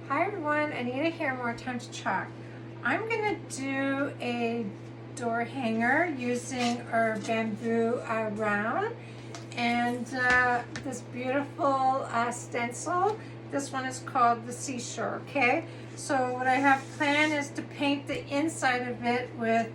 Hi everyone, Anita here, More Time to Chalk. I'm going to do a door hanger using our bamboo round and this beautiful stencil. This one is called the Seashore, okay? So what I have planned is to paint the inside of it with,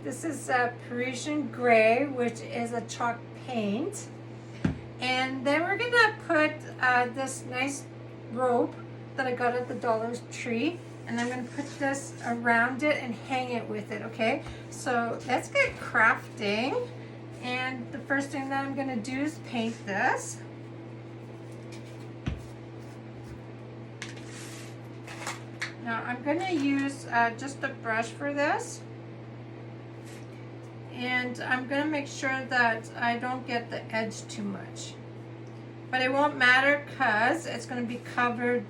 this is Parisian Gray, which is a chalk paint. And then we're gonna put this nice rope that I got at the Dollar Tree, and I'm gonna put this around it and hang it with it, okay? So let's get crafting. And the first thing that I'm gonna do is paint this. Now I'm gonna use just a brush for this. And I'm gonna make sure that I don't get the edge too much. But it won't matter because it's going to be covered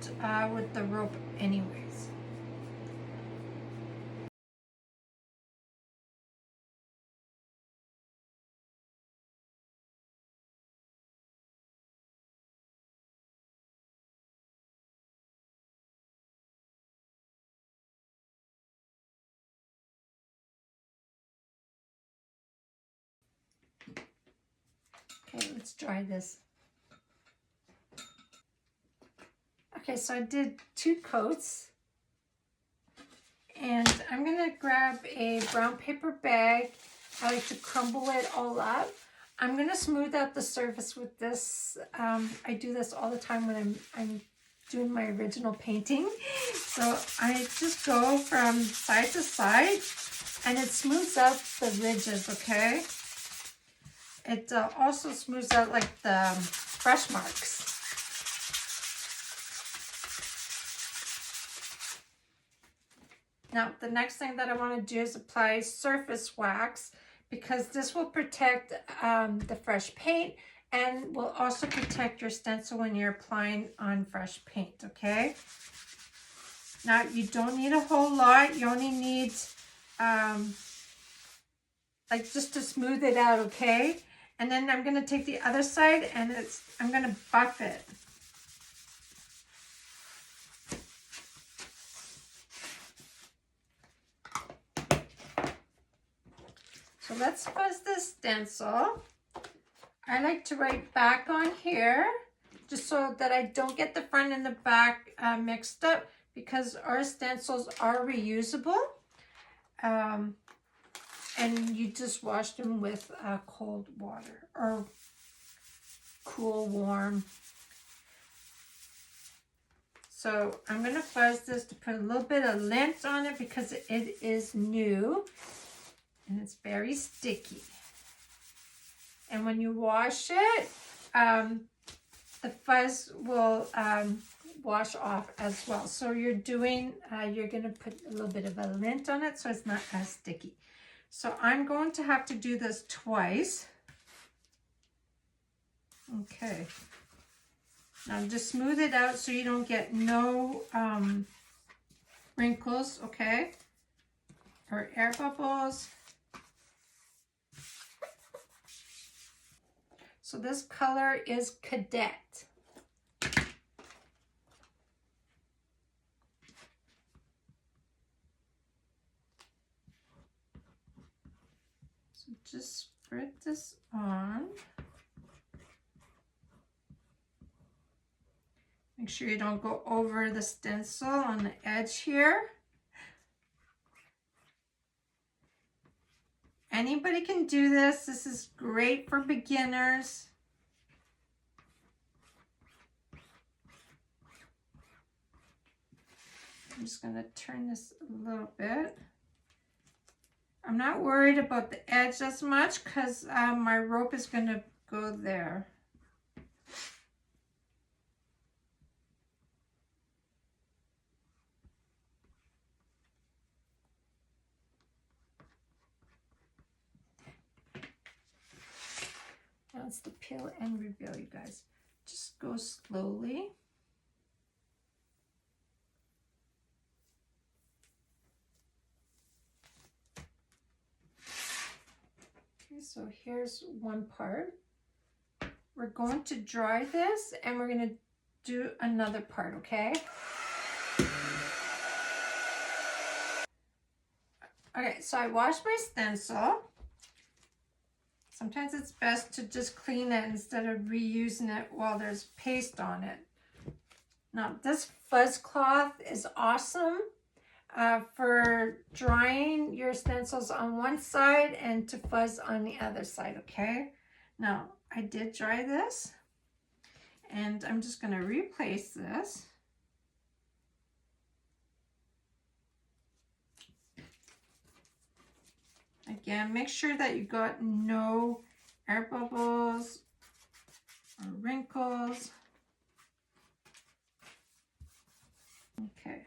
with the rope anyways. Okay, let's try this. Okay, so I did 2 coats. And I'm going to grab a brown paper bag. I like to crumble it all up. I'm going to smooth out the surface with this. I do this all the time when I'm doing my original painting. So I just go from side to side and it smooths out the ridges, okay? It also smooths out like the brush marks. Now, the next thing that I want to do is apply surface wax because this will protect the fresh paint and will also protect your stencil when you're applying on fresh paint, okay? Now, you don't need a whole lot. You only need, like, just to smooth it out, okay? And then I'm going to take the other side and I'm going to buff it. So let's fuzz this stencil. I like to write back on here just so that I don't get the front and the back mixed up because our stencils are reusable. And you just wash them with cold water or cool, warm. So I'm going to fuzz this to put a little bit of lint on it because it is new and it's very sticky. And when you wash it, the fuzz will wash off as well. So you're going to put a little bit of a lint on it so it's not as sticky. So I'm going to have to do this twice. Okay. Now just smooth it out so you don't get no wrinkles, okay? Or air bubbles. So this color is Cadet. So just spread this on. Make sure you don't go over the stencil on the edge here. Anybody can do this. This is great for beginners. I'm just going to turn this a little bit. I'm not worried about the edge as much because my rope is going to go there. Now it's the peel and reveal, you guys. Just go slowly. Okay, so here's one part. We're going to dry this and we're going to do another part, okay? Okay, so I washed my stencil. Sometimes it's best to just clean it instead of reusing it while there's paste on it. Now, this fuzz cloth is awesome for drying your stencils on one side and to fuzz on the other side, okay? Now, I did dry this, and I'm just going to replace this. Again, make sure that you got no air bubbles or wrinkles. Okay.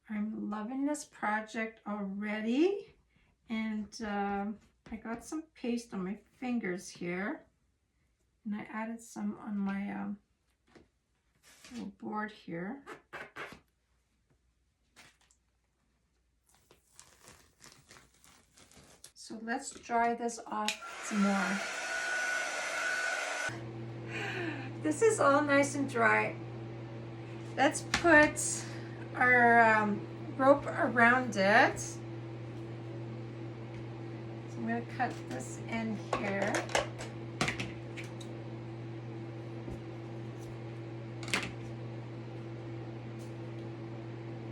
I'm loving this project already, and I got some paste on my fingers here, and I added some on my little board here. So let's dry this off some more. This is all nice and dry. Let's put our rope around it. So I'm going to cut this in here.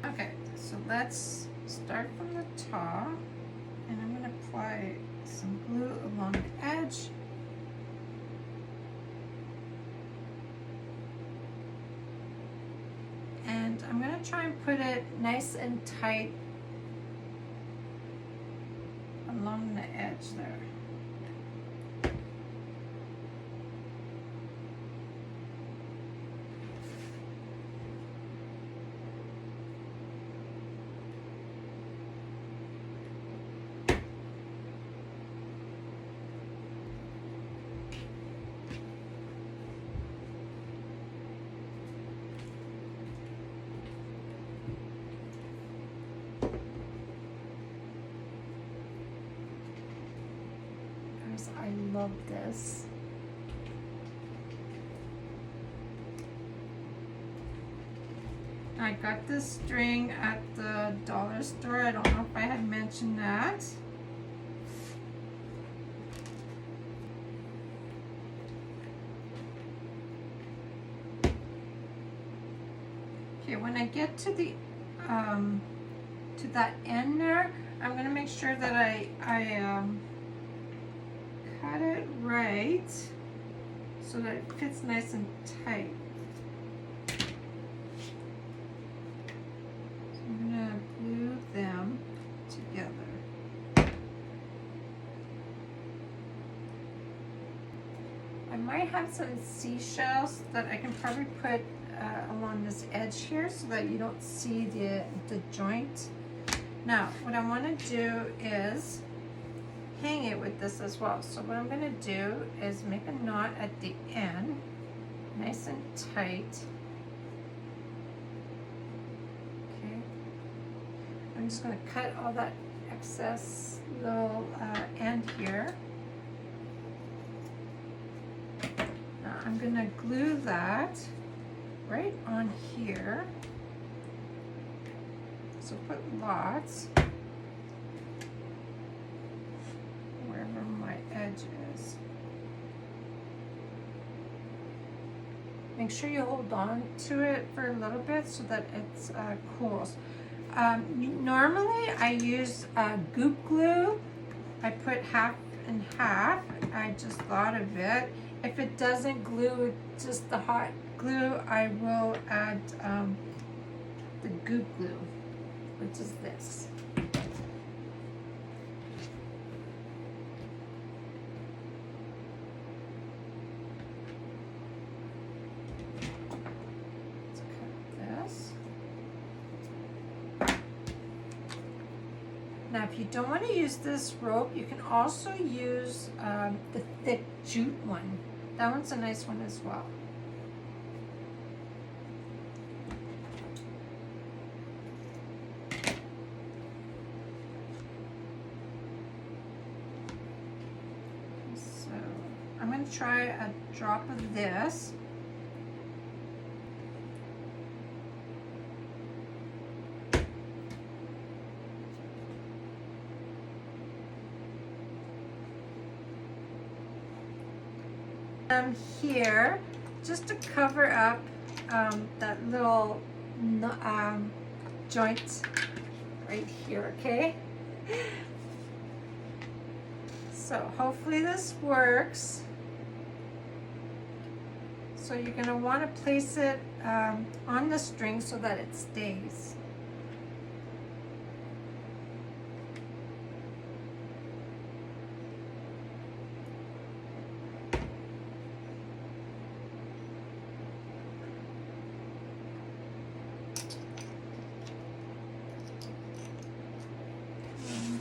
Okay, so let's start from the top, and I'm going to apply some glue along the edge. And I'm going to try and put it nice and tight along the edge there. I love this. I got this string at the dollar store. I don't know if I had mentioned that. Okay, when I get to the to that end there, I'm going to make sure that I cut it right so that it fits nice and tight. So I'm going to glue them together. I might have some seashells that I can probably put along this edge here so that you don't see the joint. Now, what I want to do is hang it with this as well. So what I'm going to do is make a knot at the end, nice and tight. Okay. I'm just going to cut all that excess little end here. Now I'm going to glue that right on here. So put lots wherever my edge is. Make sure you hold on to it for a little bit so that it cools. Normally I use goop glue. I put half and half. I just thought of it. If it doesn't glue, just the hot glue, I will add the goop glue, which is this. Let's cut this. Now, if you don't want to use this rope, you can also use the thick jute one. That one's a nice one as well. going to try a drop of this. Here, just to cover up that little joint right here, okay? So hopefully this works. So you're going to want to place it on the string so that it stays.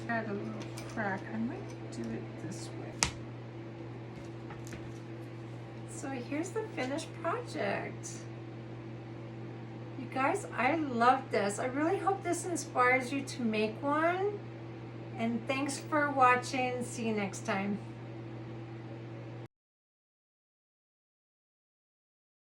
Got a little crack. I might do it this way. So here's the finished project. You guys, I love this. I really hope this inspires you to make one. And thanks for watching. See you next time.